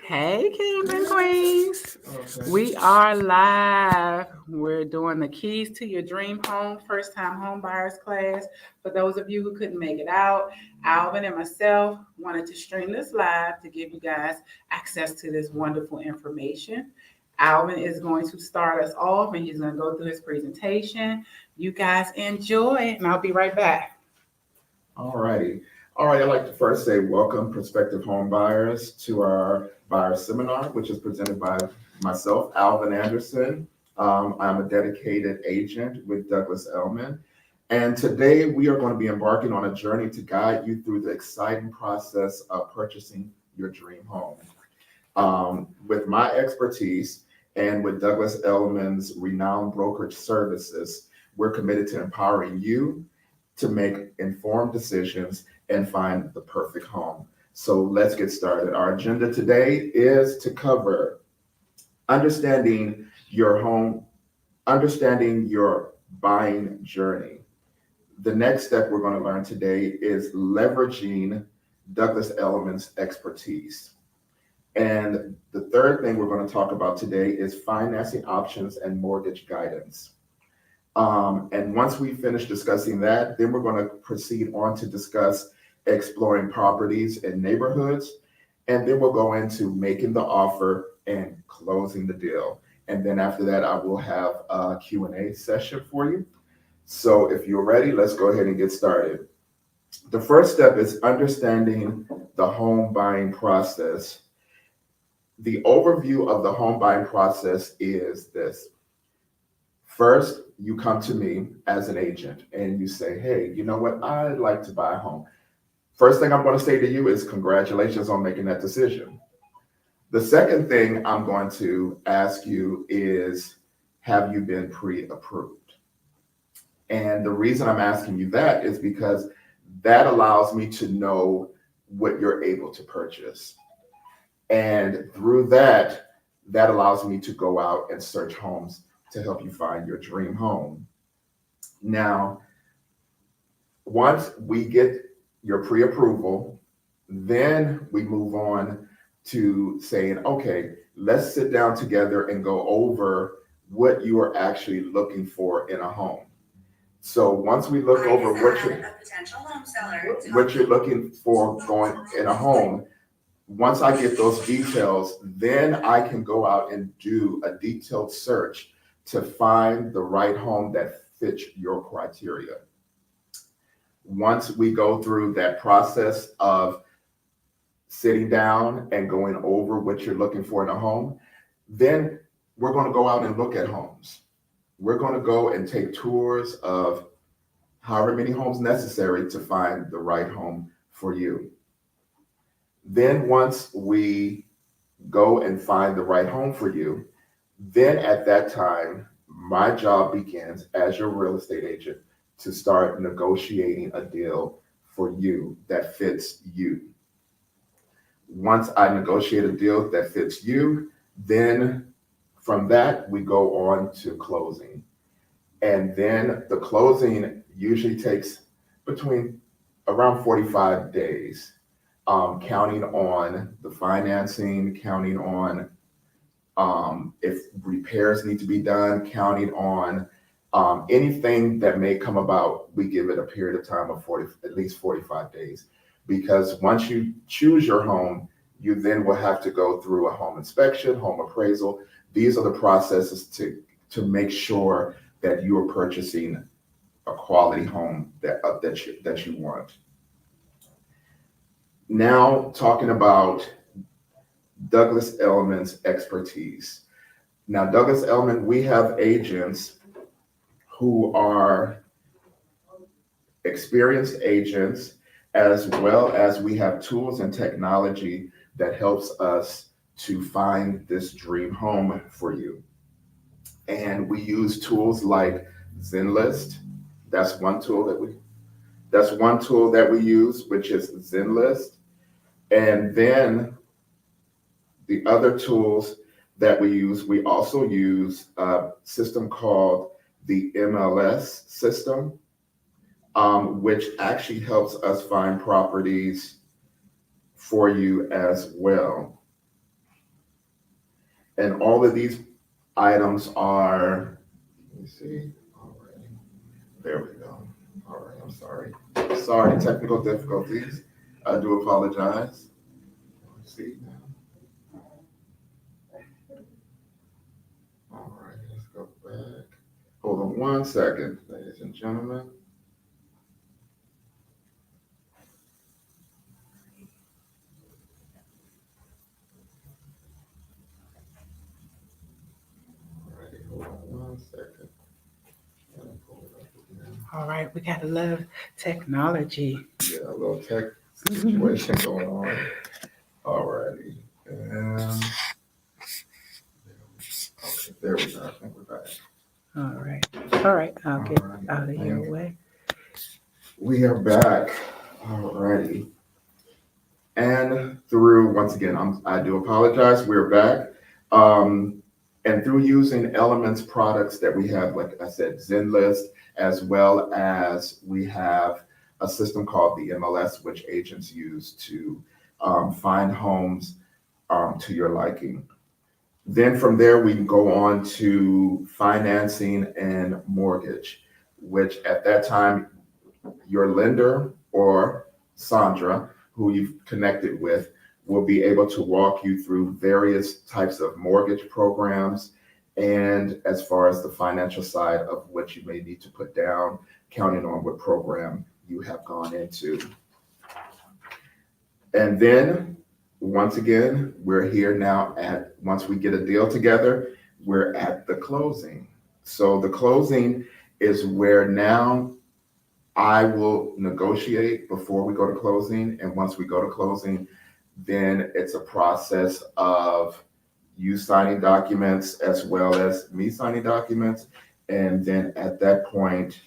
Hey, Kings and Queens. Okay. We are live. We're doing the keys to your dream home, first time home buyers class. For those of you who couldn't make it out, Alvin and myself wanted to stream this live to give you guys access to this wonderful information. Alvin is going to start us off and he's going to go through his presentation. You guys enjoy, and I'll be right back. All righty. All right. I'd like to first say welcome, prospective home buyers, to our buyer seminar, which is presented by myself, Alvin Anderson. I'm a dedicated agent with Douglas Elliman. And today we are going to be embarking on a journey to guide you through the exciting process of purchasing your dream home. With my expertise and with Douglas Elliman's renowned brokerage services, we're committed to empowering you to make informed decisions and find the perfect home. So let's get started. Our agenda today is to cover understanding your home, understanding your buying journey. The next step we're going to learn today is leveraging Douglas Elliman's expertise. And the third thing we're going to talk about today is financing options and mortgage guidance. And once we finish discussing that, then we're going to proceed on to discuss exploring properties and neighborhoods. And then we'll go into making the offer and closing the deal. And then after that, I will have a Q&A session for you. So if you're ready, let's go ahead and get started. The first step is understanding the home buying process. The overview of the home buying process is this. First, you come to me as an agent and you say, hey, you know what? I'd like to buy a home. First thing I'm going to say to you is congratulations on making that decision. The second thing I'm going to ask you is, have you been pre-approved? And the reason I'm asking you that is because that allows me to know what you're able to purchase. And through that, that allows me to go out and search homes to help you find your dream home. Now, once we get your pre-approval, then we move on to saying, okay, let's sit down together and go over what you are actually looking for in a home. So once we look over what you're looking for going in a home, once I get those details, then I can go out and do a detailed search to find the right home that fits your criteria. Once we go through that process of sitting down and going over what you're looking for in a home, then we're going to go out and look at homes. We're going to go and take tours of however many homes necessary to find the right home for you. Then once we go and find the right home for you, then at that time, my job begins as your real estate agent to start negotiating a deal for you that fits you. Once I negotiate a deal that fits you, then from that, we go on to closing. And then the closing usually takes between around 45 days, counting on the financing, counting on if repairs need to be done, counting on anything that may come about. We give it a period of time of at least 45 days. Because once you choose your home, you then will have to go through a home inspection, home appraisal. These are the processes to make sure that you are purchasing a quality home that you want. Now, talking about Douglas Elliman's expertise. Now, Douglas Elliman, we have agents who are experienced agents, as well as we have tools and technology that helps us to find this dream home for you. And we use tools like Zenlist. That's one tool that we use, which is Zenlist. And then the other tools that we also use a system called the MLS system, which actually helps us find properties for you as well. And all of these items are, let me see, all right, there we go. All right, I'm sorry. Sorry, technical difficulties. I do apologize. Let's see now. All right, let's go back. Hold on one second, ladies and gentlemen. All right, hold on one second. Gotta pull it up again. All right, we gotta love technology. Yeah, a little tech situation going on. All righty. And okay, there we go. I think we're back. All right, I'll get All right, out of your thank you. way. We are back. All righty. And through, once again, I do apologize. We're back. And through using Elements products that we have, like I said, ZenList, as well as we have a system called the MLS, which agents use to find homes to your liking. Then from there, we can go on to financing and mortgage, which at that time, your lender or Saundra, who you've connected with, will be able to walk you through various types of mortgage programs and as far as the financial side of what you may need to put down, counting on what program you have gone into. And then, once again, we're here now once we get a deal together, we're at the closing. So the closing is where now I will negotiate before we go to closing. And once we go to closing, then it's a process of you signing documents as well as me signing documents. And then at that point,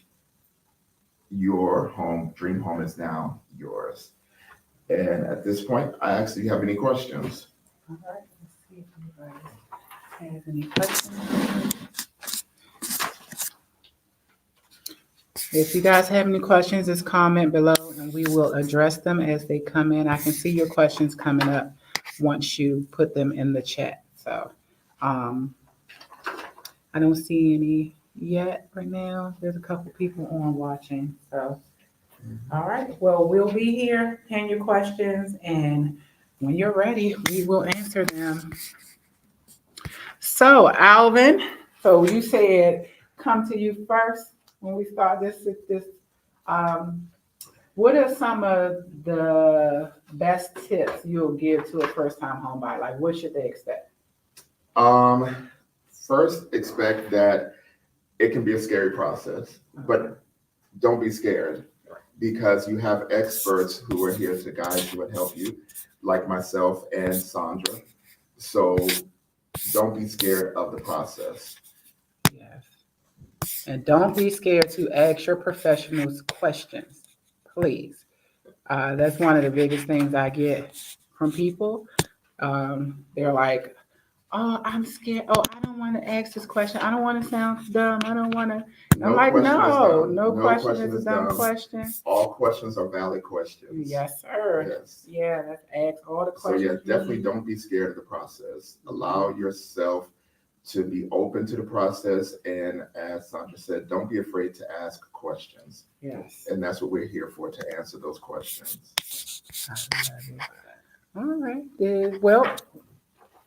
your dream home is now yours. And at this point, I actually have any questions. All right, let's see if anybody has any questions. If you guys have any questions, just comment below and we will address them as they come in. I can see your questions coming up once you put them in the chat. So I don't see any yet right now. There's a couple people on watching. So all right, well, we'll be here, pin your questions, and when you're ready, we will answer them. So Alvin, so you said come to you first when we start this. What are some of the best tips you'll give to a first-time home buyer? Like, what should they expect? First, expect that it can be a scary process, but don't be scared because you have experts who are here to guide you and help you, like myself and Saundra. So don't be scared of the process. Yes. And don't be scared to ask your professionals questions, please. That's one of the biggest things I get from people. They're like, oh, I'm scared. Oh, I don't want to ask this question. I don't want to sound dumb. I don't want to. I'm like, no question is a dumb question. All questions are valid questions. Yes, sir. Yes. Yeah, let's ask all the So questions. yeah, definitely don't be scared of the process. Allow yourself to be open to the process. And as Saundra said, don't be afraid to ask questions. Yes. And that's what we're here for, to answer those questions. I love it. All right. Well,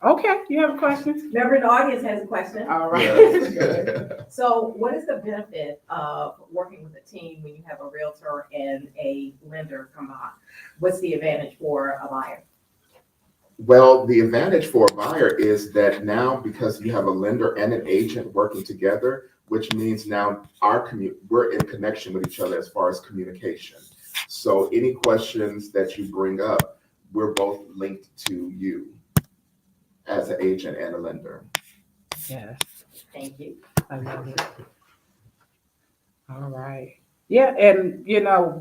okay. You have a question? Member in the audience has a question. All right. Yes. So what is the benefit of working with a team when you have a realtor and a lender combined? What's the advantage for a buyer? Well, the advantage for a buyer is that now, because you have a lender and an agent working together, which means now we're in connection with each other as far as communication. So any questions that you bring up, we're both linked to you as an agent and a lender. Yes. Thank you. I love it. All right. Yeah, and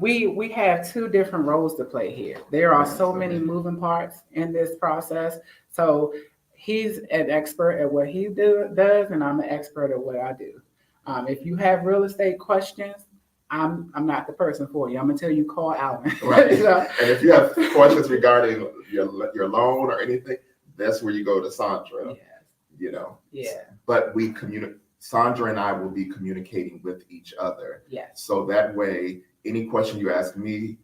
we have two different roles to play here. There are so many moving parts in this process. So he's an expert at what he does, and I'm an expert at what I do. If you have real estate questions, I'm not the person for you. I'm gonna tell you, call Alvin. Right. So, And if you have questions regarding your loan or anything, that's where you go to Saundra. you know. Yeah, But Saundra and I will be communicating with each other. yes, So that way, any question you ask me,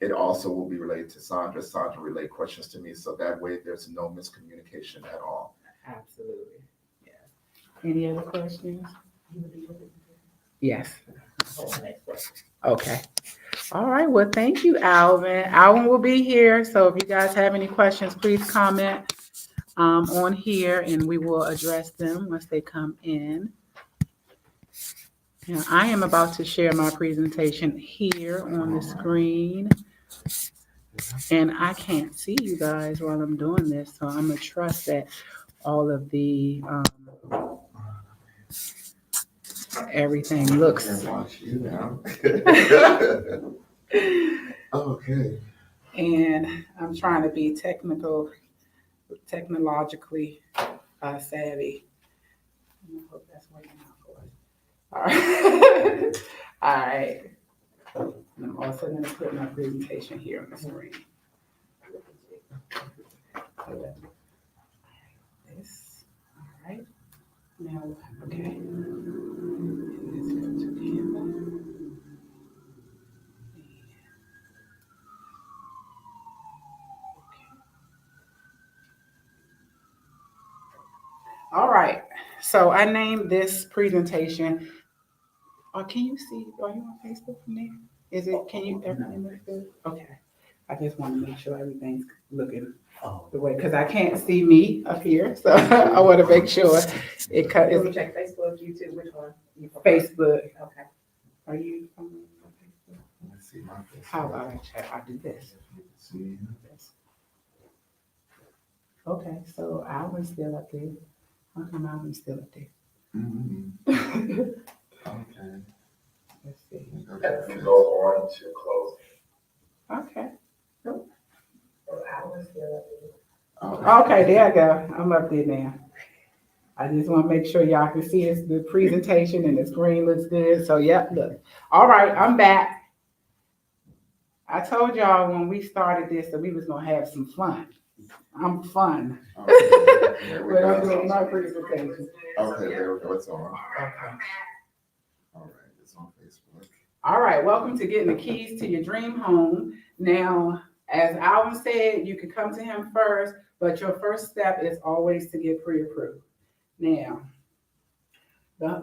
it also will be related to Saundra. Saundra relay questions to me. So that way there's no miscommunication at all. absolutely. Yeah. Any other questions? Yes. Okay. All right. Well, thank you, Alvin. Alvin will be here. So if you guys have any questions, please comment on here and we will address them once they come in. Now, I am about to share my presentation here on the screen. And I can't see you guys while I'm doing this. So I'm going to trust that all of the everything looks. I watch you now. Okay. And I'm trying to be technologically savvy. I hope that's working out for us. All right. All right. And I'm also going to put my presentation here on the screen. This. All right. Now, okay. Let's go to Canva. All right, so I named this presentation. Can you see? Are you on Facebook from there? Is it? Can you? Everything look good? Okay. I just want to make sure everything's looking the way because I can't see me up here, so I want to make sure it cut. Let me check Facebook, YouTube, which one? Facebook. Okay. Are you on Facebook? Let's see my face. How about I check? I do this. See. Okay, so Alvin's still up there. How come Alvin's still up there? Mm-hmm. Okay. Let's see. And you go on to close. Okay. So Alvin's still up there. Okay. Okay, there I go. I'm up there now. I just want to make sure y'all can see the presentation and the screen looks good. So, yep, look. All right, I'm back. I told y'all when we started this that we was going to have some fun. I'm fun. Okay. When I'm doing my presentation. Okay, there we go. It's on. Okay. All right, it's on Facebook. All right, welcome to Getting the Keys to Your Dream Home. Now, as Alvin said, you can come to him first, but your first step is always to get pre-approved. Now,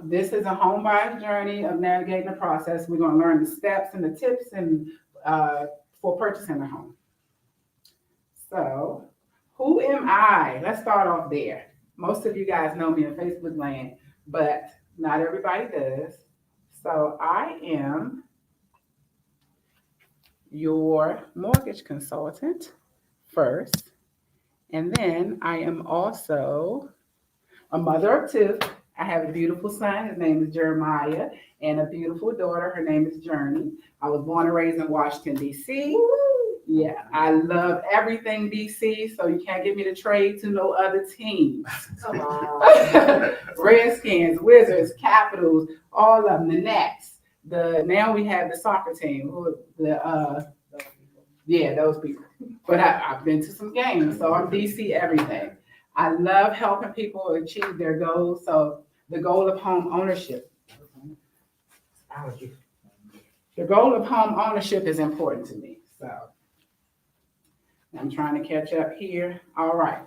this is a home buyer's journey of navigating the process. We're going to learn the steps and the tips and for purchasing a home. So, who am I? Let's start off there. Most of you guys know me in Facebook land, but not everybody does. So I am your mortgage consultant first, and then I am also a mother of two. I have a beautiful son, his name is Jeremiah, and a beautiful daughter, her name is Journey. I was born and raised in Washington, D.C. Yeah, I love everything DC, so you can't get me to trade to no other teams. Come on. Redskins, Wizards, Capitals, all of them, the Nets. Now we have the soccer team, those people. But I've been to some games, so I'm DC everything. I love helping people achieve their goals. So the goal of home ownership. The goal of home ownership is important to me. So I'm trying to catch up here. All right.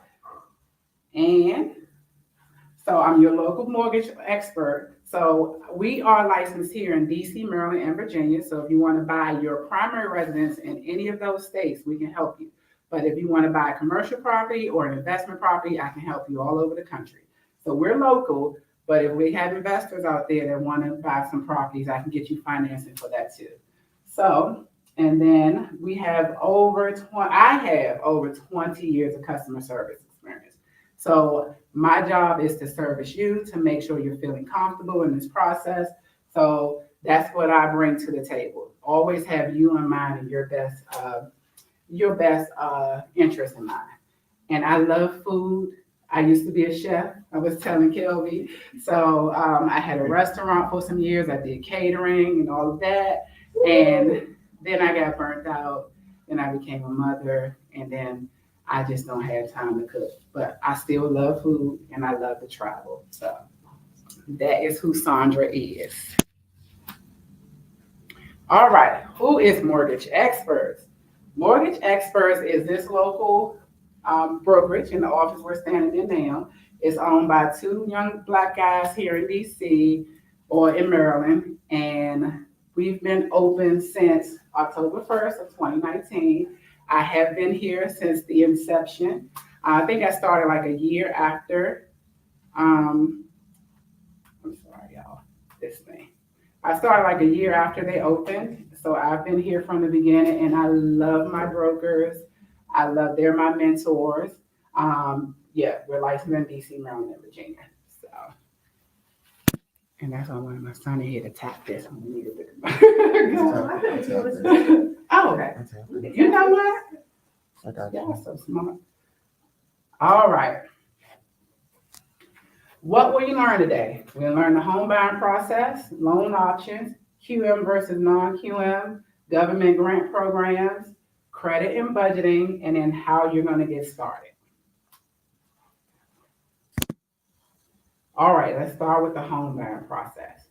And so I'm your local mortgage expert. So we are licensed here in DC, Maryland, and Virginia. So if you want to buy your primary residence in any of those states, we can help you. But if you want to buy a commercial property or an investment property, I can help you all over the country. So we're local, but if we have investors out there that want to buy some properties, I can get you financing for that too. So, and then I have over 20 years of customer service experience. So my job is to service you, to make sure you're feeling comfortable in this process. So that's what I bring to the table. Always have you in mind and your best interest in mind. And I love food. I used to be a chef. I was telling Kelby. So I had a restaurant for some years. I did catering and all of that. And then I got burnt out. Then I became a mother. And then I just don't have time to cook. But I still love food and I love to travel. So that is who Saundra is. All right, who is Mortgage Experts? Mortgage Experts is this local brokerage in the office we're standing in now. It's owned by two young Black guys here in DC or in Maryland, and we've been open since October 1st of 2019. I have been here since the inception. I think I started like a year after, I'm sorry, y'all, this thing. I started like a year after they opened. So I've been here from the beginning and I love my brokers. They're my mentors. Yeah, we're licensed in DC, Maryland, and Virginia. So, and that's why I wanted my son here to tap this when we needed to. Oh, okay. You know what? Y'all so smart. All right. What will you learn today? We'll learn the home buying process, loan options, QM versus non-QM, government grant programs, credit and budgeting, and then how you're going to get started. All right, let's start with the home buying process.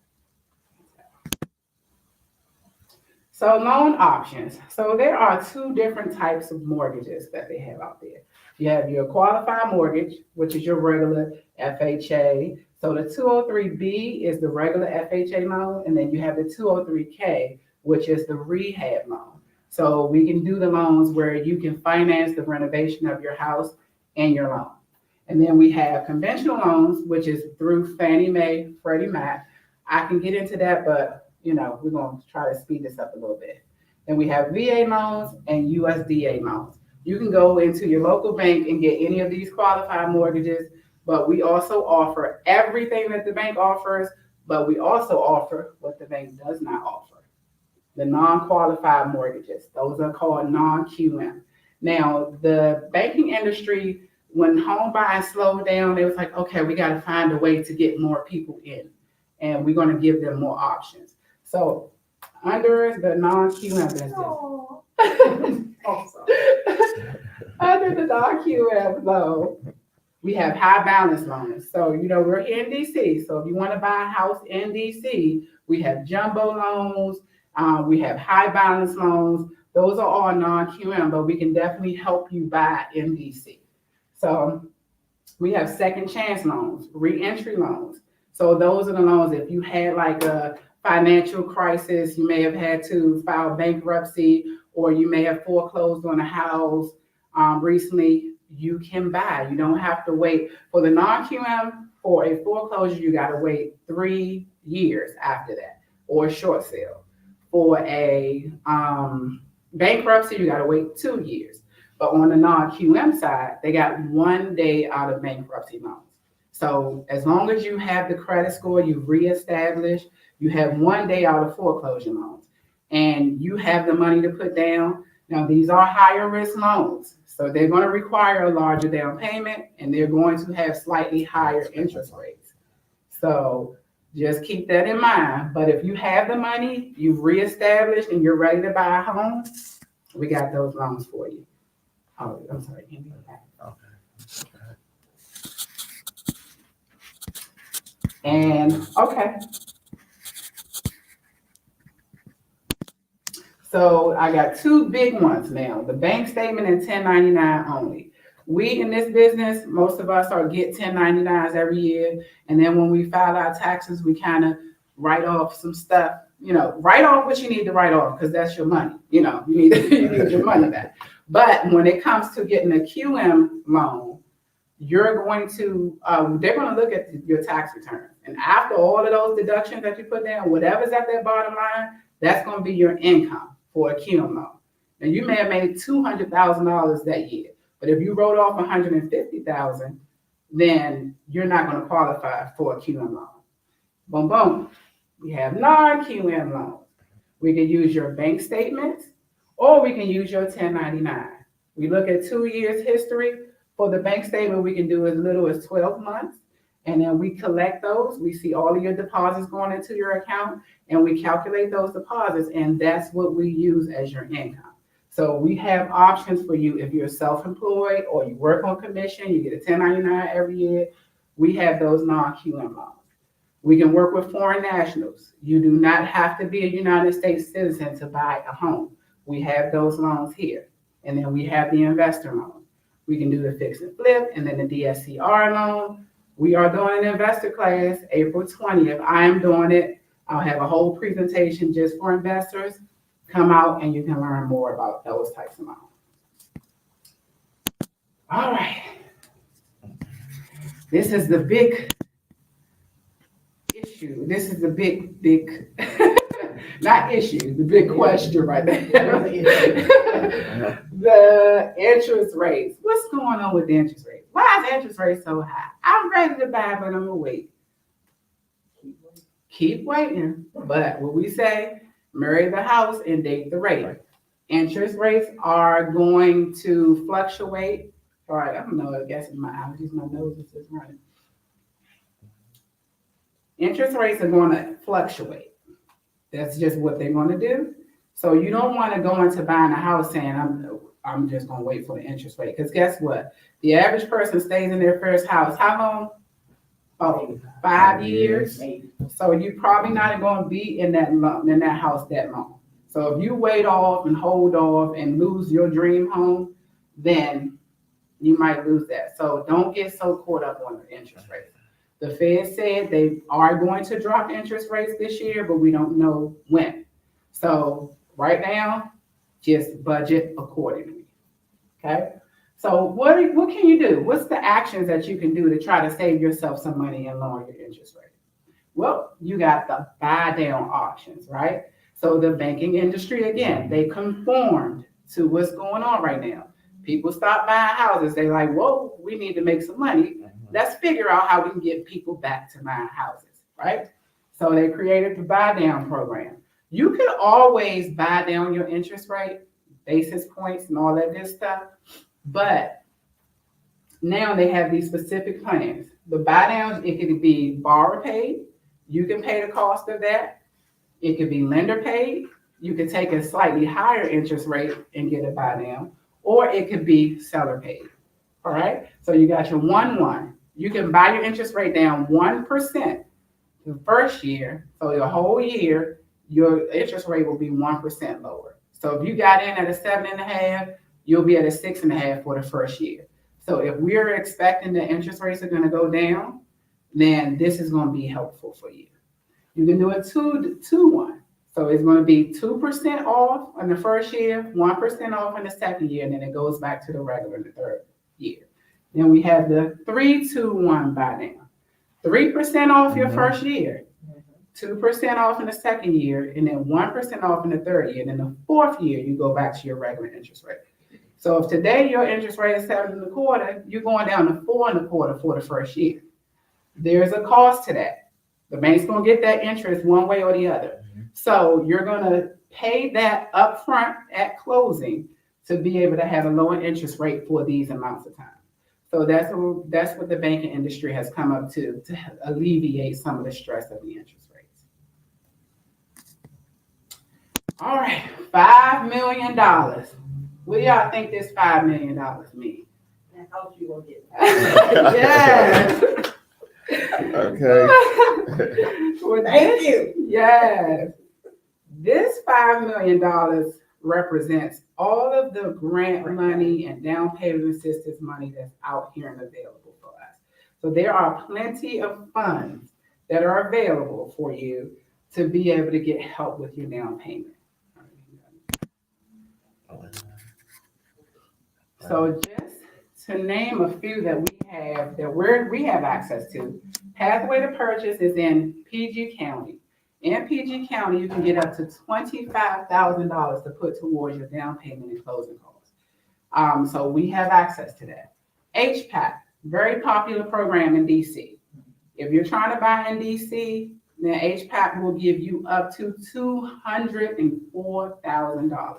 So loan options. So there are two different types of mortgages that they have out there. You have your qualified mortgage, which is your regular FHA. So the 203B is the regular FHA loan, and then you have the 203K, which is the rehab loan. So we can do the loans where you can finance the renovation of your house and your loan. And then we have conventional loans, which is through Fannie Mae, Freddie Mac. I can get into that, but we're going to try to speed this up a little bit. Then we have VA loans and USDA loans. You can go into your local bank and get any of these qualified mortgages, but we also offer everything that the bank offers, but we also offer what the bank does not offer. The non-qualified mortgages, those are called non-QM. Now, the banking industry, when home buying slowed down, it was like, okay, we got to find a way to get more people in, and we're going to give them more options. So under the non-QM business, under the non-QM loan, we have high balance loans. So, we're here in DC. So if you want to buy a house in DC, we have jumbo loans, we have high balance loans. Those are all non-QM, but we can definitely help you buy in DC. So we have second chance loans, re-entry loans. So those are the loans if you had like a financial crisis, you may have had to file bankruptcy, or you may have foreclosed on a house recently, you can buy. You don't have to wait. For the non-QM, for a foreclosure, you got to wait 3 years after that, or a short sale. For a bankruptcy, you got to wait 2 years. But on the non-QM side, they got 1 day out of bankruptcy loans. So as long as you have the credit score, you've reestablished, you have 1 day out of foreclosure loans, and you have the money to put down. Now, these are higher risk loans, so they're going to require a larger down payment, and they're going to have slightly higher interest rates. So just keep that in mind. But if you have the money, you've reestablished, and you're ready to buy a home, we got those loans for you. Oh, I'm sorry. Can you go back? Okay. And okay. So I got two big ones now, the bank statement and 1099 only. We in this business, most of us get 1099s every year. And then when we file our taxes, we kind of write off some stuff, write off what you need to write off because that's your money. You need your money back. But when it comes to getting a QM loan, you're going to, they're going to look at your tax return. And after all of those deductions that you put down, whatever's at that bottom line, that's going to be your income for a QM loan. Now you may have made $200,000 that year, but if you wrote off $150,000, then you're not going to qualify for a QM loan. Boom, boom. We have non-QM loans. We can use your bank statements, or we can use your 1099. We look at 2 years history. For the bank statement, we can do as little as 12 months. And then we collect those. We see all of your deposits going into your account, and we calculate those deposits, and that's what we use as your income. So we have options for you if you're self-employed or you work on commission, you get a 1099 every year. We have those non-QM loans. We can work with foreign nationals. You do not have to be a United States citizen to buy a home. We have those loans here. And then we have the investor loan. We can do the fix and flip and then the DSCR loan. We are doing an investor class April 20th. I am doing it. I'll have a whole presentation just for investors. Come out and you can learn more about those types of loans. All right. This is the big issue. This is the big, not issue, the big question right there. The interest rates. What's going on with the interest rate? Why is interest rate so high? I'm ready to buy, but I'm gonna wait. Keep waiting. But what we say, marry the house and date the rate. Right. Interest rates are going to fluctuate. All right, I don't know, I guess my allergies, my nose is just running. Interest rates are going to fluctuate. That's just what they're going to do. So you don't want to go into buying a house saying, I'm just going to wait for the interest rate. Because guess what? The average person stays in their first house. How long? Oh, 5 years. So you're probably not going to be in that house that long. So if you wait off and hold off and lose your dream home, then you might lose that. So don't get so caught up on the interest rates. The Fed said they are going to drop interest rates this year, but we don't know when. So right now, just budget accordingly. Okay? So what can you do? What's the actions that you can do to try to save yourself some money and lower your interest rate? Well, you got the buy down options, right? So the banking industry, again, they conformed to what's going on right now. People stop buying houses. They're like, whoa, we need to make some money. Let's figure out how we can get people back to buying houses, right? So they created the buy down program. You can always buy down your interest rate, basis points and all that good stuff. But now they have these specific plans. The buy downs, it could be borrower paid. You can pay the cost of that. It could be lender paid. You could take a slightly higher interest rate and get a buy down, or it could be seller paid. All right. So you got your 1-1. You can buy your interest rate down 1% the first year. So your whole year, your interest rate will be 1% lower. So if you got in at a 7.5, you'll be at a 6.5 for the first year. So if we're expecting the interest rates are going to go down, then this is going to be helpful for you. You can do a 2-1. So it's going to be 2% off in the first year, 1% off in the second year, and then it goes back to the regular in the third year. Then we have the 3-2-1 buy down. 3% off your first year, 2% off in the second year, and then 1% off in the third year. And in the fourth year, you go back to your regular interest rate. So if today your interest rate is 7.25, you're going down to 4.25 for the first year. There's a cost to that. The bank's going to get that interest one way or the other. So you're going to pay that upfront at closing to be able to have a lower interest rate for these amounts of time. So that's what the banking industry has come up to alleviate some of the stress of the interest rates. All right, $5 million. What do y'all think this $5 million means? That house you will get. Yes. Okay. Well, Thank you. Yes. This $5 million represents all of the grant money and down payment assistance money that's out here and available for us. So there are plenty of funds that are available for you to be able to get help with your down payment. So just to name a few that we have access to, Pathway to Purchase is in PG County. In PG County, you can get up to $25,000 to put towards your down payment and closing costs. So we have access to that. HPAC, very popular program in DC. If you're trying to buy in DC, then HPAC will give you up to $204,000.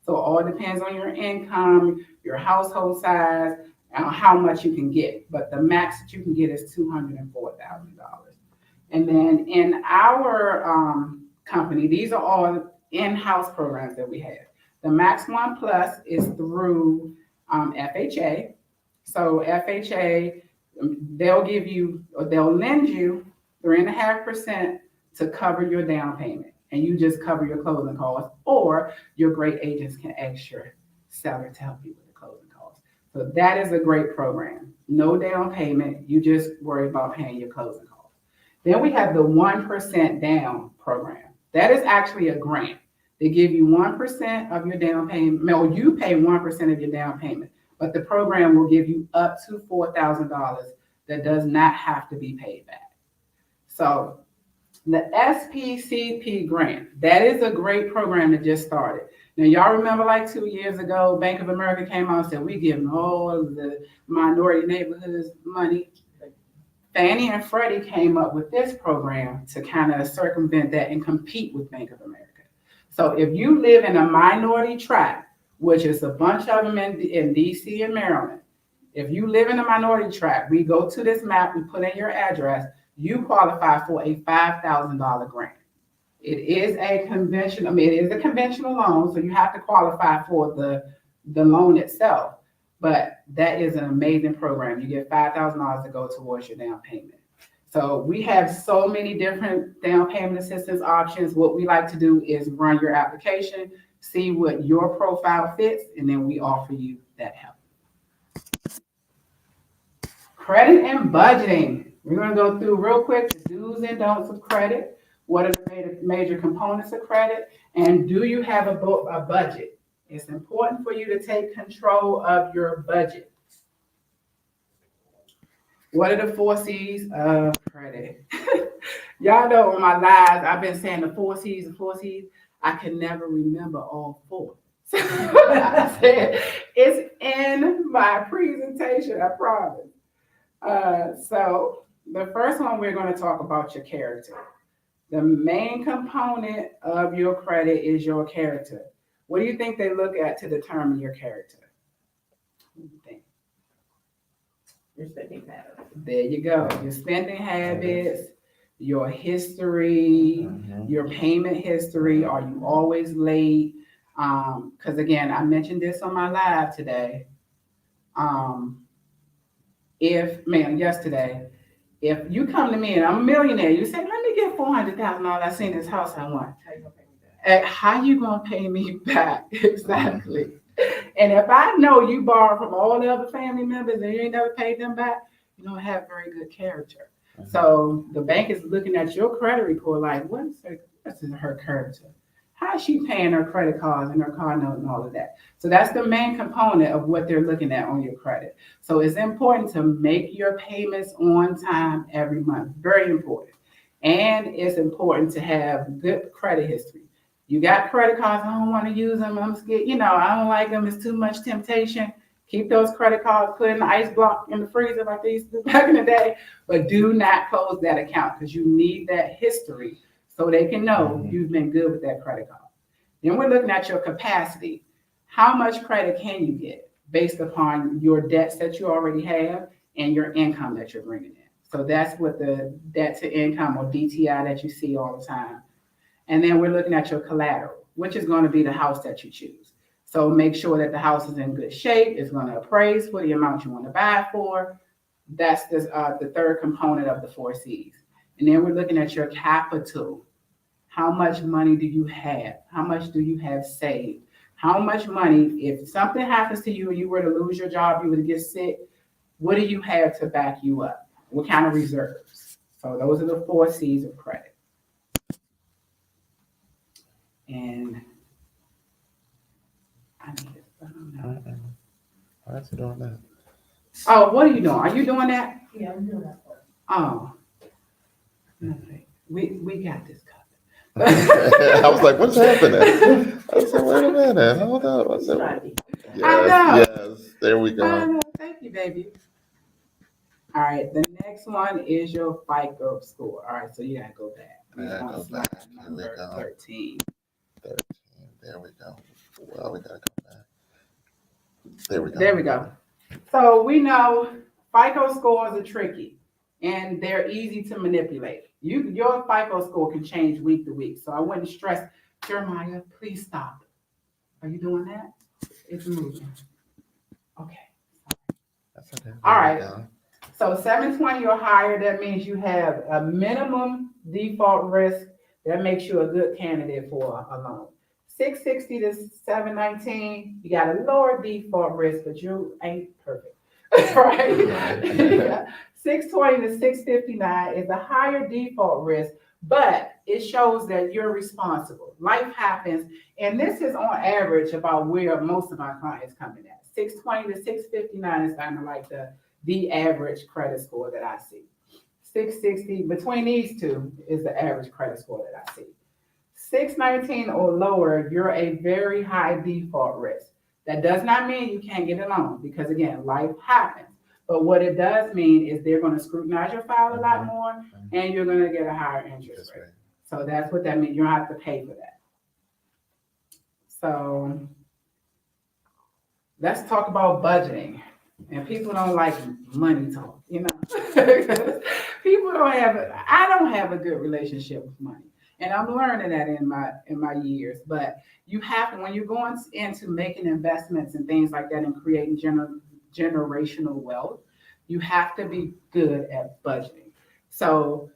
So all depends on your income, your household size, and how much you can get. But the max that you can get is $204,000. And then in our company, these are all in-house programs that we have. The Max One Plus is through FHA. So FHA, they'll lend you 3.5% to cover your down payment, and you just cover your closing costs, or your great agents can ask your seller to help you with the closing costs. So that is a great program. No down payment, you just worry about paying your closing costs. Then we have the 1% down program. That is actually a grant. They give you 1% of your down payment. No, you pay 1% of your down payment, but the program will give you up to $4,000 that does not have to be paid back. So the SPCP grant, that is a great program that just started. Now, y'all remember like 2 years ago, Bank of America came out and said, we giving all of the minority neighborhoods money. Fannie and Freddie came up with this program to kind of circumvent that and compete with Bank of America. So if you live in a minority tract, which is a bunch of them in DC and Maryland, if you live in a minority tract, we go to this map, we put in your address, you qualify for a $5,000 grant. It is a conventional loan, so you have to qualify for the loan itself. But that is an amazing program. You get $5,000 to go towards your down payment. So we have so many different down payment assistance options. What we like to do is run your application, see what your profile fits, and then we offer you that help. Credit and budgeting. We're going to go through real quick the do's and don'ts of credit. What are the major components of credit? And do you have a budget? It's important for you to take control of your budget. What are the 4 C's of credit? Y'all know on my lives, I've been saying the 4 C's, the 4 C's. I can never remember all 4. So I said, it's in my presentation, I promise. So the first one, we're going to talk about your character. The main component of your credit is your character. What do you think they look at to determine your character? What do you think? Your spending habits. There you go. Your spending habits, your history, your payment history. Are you always late? Because again, I mentioned this on my live today. Yesterday, if you come to me and I'm a millionaire, you say, let me get $400,000. I seen this house I want. How you gonna pay me back? Exactly. And if I know you borrowed from all the other family members and you ain't never paid them back, you don't have very good character. So the bank is looking at your credit report like, what's her character? How is she paying her credit cards and her car note and all of that? So that's the main component of what they're looking at on your credit. So it's important to make your payments on time every month. Very important. And it's important to have good credit history. You got credit cards, I don't want to use them, I'm scared, I don't like them, it's too much temptation. Keep those credit cards, put in the ice block in the freezer like they used to do back in the day, but do not close that account because you need that history so they can know you've been good with that credit card. Then we're looking at your capacity. How much credit can you get based upon your debts that you already have and your income that you're bringing in? So that's what the debt to income or DTI that you see all the time. And then we're looking at your collateral, which is going to be the house that you choose. So make sure that the house is in good shape. It's going to appraise for the amount you want to buy it for. That's the third component of the 4 C's. And then we're looking at your capital. How much money do you have? How much do you have saved? How much money, if something happens to you and you were to lose your job, you were to get sick, what do you have to back you up? What kind of reserves? So those are the 4 C's of credit. And I don't know. Why is he doing that? Oh, what are you doing? Are you doing that? Yeah, I'm doing that part. Oh, nothing. We got this I was like, what's happening? I said, wait a minute, hold up. I said, I know. yes, there we I go. know. Thank you, baby. All right, the next one is your FICO score. All right, so you gotta go back. Yeah, On go slide back. Here we number go. 13. 13, there we go. Well, we gotta go back. There we go. There we go. So we know FICO scores are tricky and they're easy to manipulate. Your FICO score can change week to week. So I wouldn't stress, Jeremiah, please stop. Are you doing that? It's moving. Okay. That's okay. All right. There we go. So 720 or higher, that means you have a minimum default risk that makes you a good candidate for a loan. 660 to 719, you got a lower default risk, but you ain't perfect, right? Yeah. 620 to 659 is a higher default risk, but it shows that you're responsible. Life happens, and this is on average about where most of our clients coming at. 620 to 659 is kind of like the average credit score that I see. 660, between these two is the average credit score that I see. 619 or lower, you're a very high default risk. That does not mean you can't get a loan because again, life happens. But what it does mean is they're going to scrutinize your file a lot more and you're going to get a higher interest rate. So that's what that means. You don't have to pay for that. So let's talk about budgeting. And people don't like money talk, you know. People I don't have a good relationship with money. And I'm learning that in my years. But you have to, when you're going into making investments and things like that and creating generational wealth, you have to be good at budgeting. So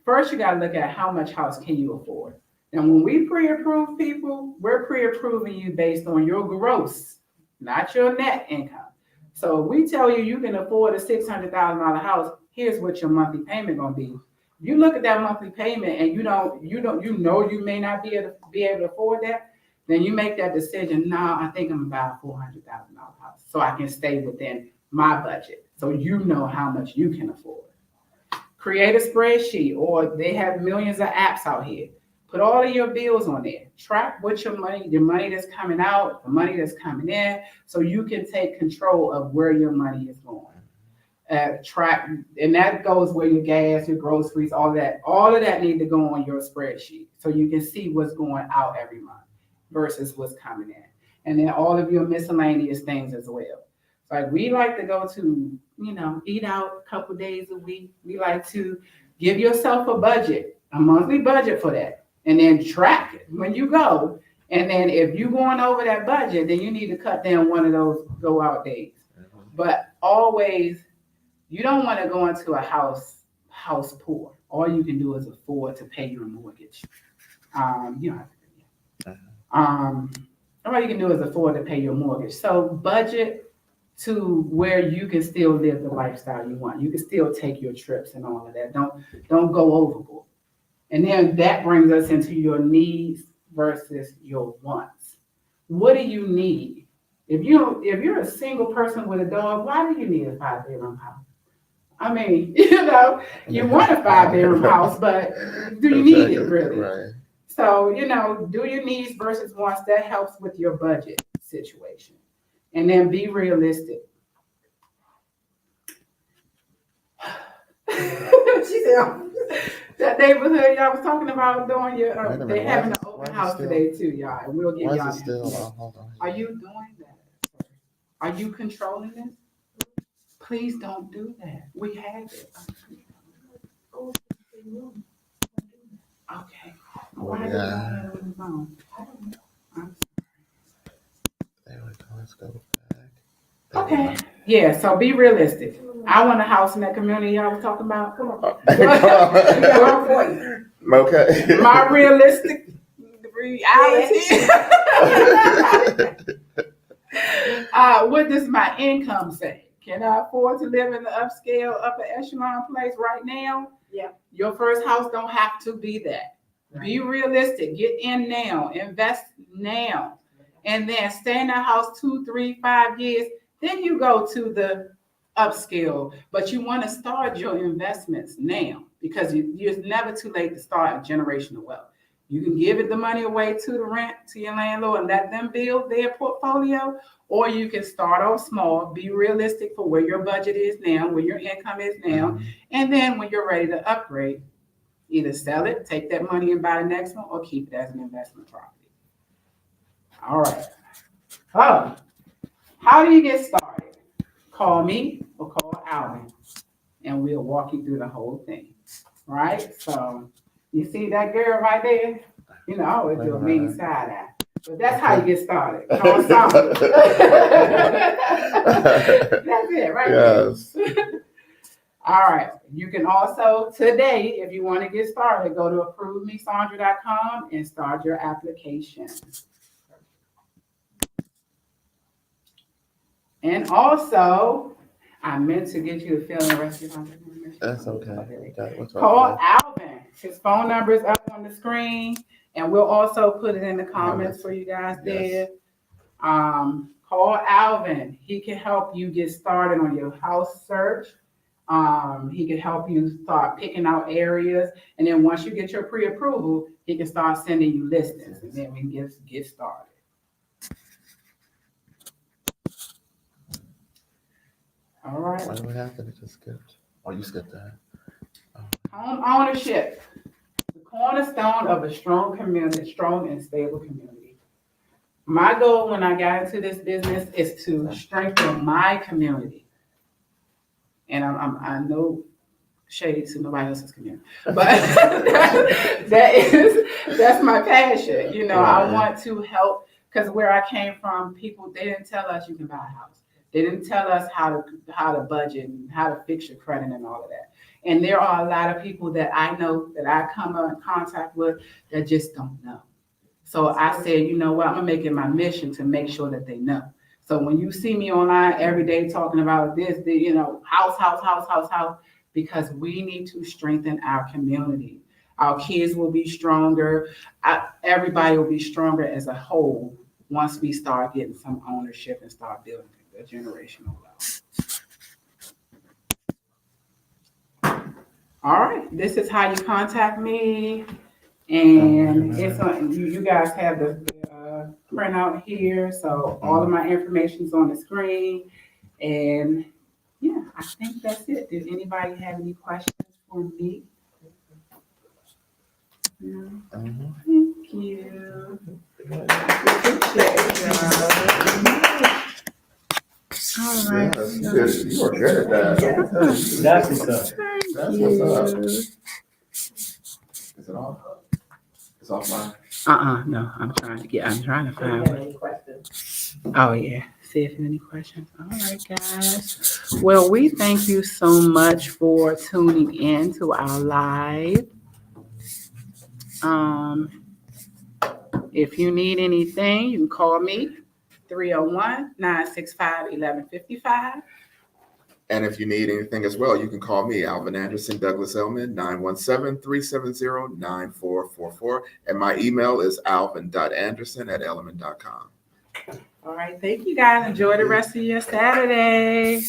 first you got to look at how much house can you afford. And when we pre-approve people, we're pre-approving you based on your gross, not your net income. So we tell you can afford a $600,000 house, here's what your monthly payment gonna be. You look at that monthly payment and you know you may not be able to afford that, then you make that decision. No, I think I'm about $400,000 house, so I can stay within my budget. So you know how much you can afford. Create a spreadsheet, or they have millions of apps out here. Put all of your bills on there. Track what your money that's coming out, the money that's coming in, so you can take control of where your money is going. Track, and that goes where your gas, your groceries, all of that need to go on your spreadsheet so you can see what's going out every month versus what's coming in. And then all of your miscellaneous things as well. Like we like to go to, eat out a couple days a week. We like to give yourself a budget, a monthly budget for that, and then track it when you go. And then if you're going over that budget, then you need to cut down one of those go out days. But always, you don't want to go into a house poor. All you can do is afford to pay your mortgage. You don't have to do that. All you can do is afford to pay your mortgage. So budget to where you can still live the lifestyle you want. You can still take your trips and all of that. Don't go overboard. And then that brings us into your needs versus your wants. What do you need? If you're a single person with a dog, why do you need a 5-bedroom house? I mean, you want a 5-bedroom house, but do you need it really? Right. So, do your needs versus wants. That helps with your budget situation. And then be realistic. She said, that neighborhood y'all was talking about doing they having an open house today too, y'all. And we'll get y'all. Hold on. Are you doing that? Are you controlling this? Please don't do that. We have it. Okay. Why did I have it on the phone? I don't know. I'm sorry. There we go. Let's go back. Okay. Yeah, so be realistic. I want a house in that community y'all was talking about. Come on. Okay. My realistic reality. What does my income say? Can I afford to live in the upscale, upper echelon place right now? Yeah. Your first house don't have to be that. Right. Be realistic. Get in now. Invest now. And then stay in that house 2, 3, 5 years. Then you go to the upscale. But you want to start your investments now because it's never too late to start generational wealth. You can give the money away to your landlord and let them build their portfolio, or you can start off small, be realistic for where your budget is now, where your income is now, and then when you're ready to upgrade, either sell it, take that money and buy the next one, or keep it as an investment property. All right. How do you get started? Call me or call Alvin, and we'll walk you through the whole thing. Right? So you see that girl right there? I always do a mean side eye. But that's how you get started. Call Saundra. That's it, right? Yes. All right. You can also today, if you want to get started, go to approvemesandra.com and start your application. And also, I meant to get you to fill in the rest of your information. That's okay. Call Alvin. His phone number is up on the screen, and we'll also put it in the comments for you guys there. Call Alvin. He can help you get started on your house search. He can help you start picking out areas, and then once you get your pre-approval, he can start sending you listings, and then we can get started. All right. What happened? It just skipped. Oh, you skipped that. Home ownership, the cornerstone of a strong community, strong and stable community. My goal when I got into this business is to strengthen my community. And I know shade to nobody else's community, but that's my passion. You know, I want to help, because where I came from, people, they didn't tell us you can buy a house. They didn't tell us how to budget and how to fix your credit and all of that. And there are a lot of people that I know that I come in contact with that just don't know. So I said, you know what, I'm gonna make it my mission to make sure that they know. So when you see me online every day talking about this, you know, house, because we need to strengthen our community. Our kids will be stronger. Everybody will be stronger as a whole once we start getting some ownership and start building a generational wealth. All right, this is how you contact me, and it's on. You guys have the printout here, so all of my information is on the screen, and yeah, I think that's it. Did anybody have any questions for me? No. Thank you. All right. Yes, you are good at that. That's what's up. That's what's up. Is it off? It's offline. No, I'm trying to find one. Any questions? Oh yeah. See if there's any questions. All right, guys. Well, we thank you so much for tuning in to our live. If you need anything, you can call me 301-965-1155. And if you need anything as well, you can call me, Alvin Anderson, Douglas Elman, 917-370-9444. And my email is alvin.anderson@elman.com. All right, thank you guys. Enjoy the rest of your Saturday.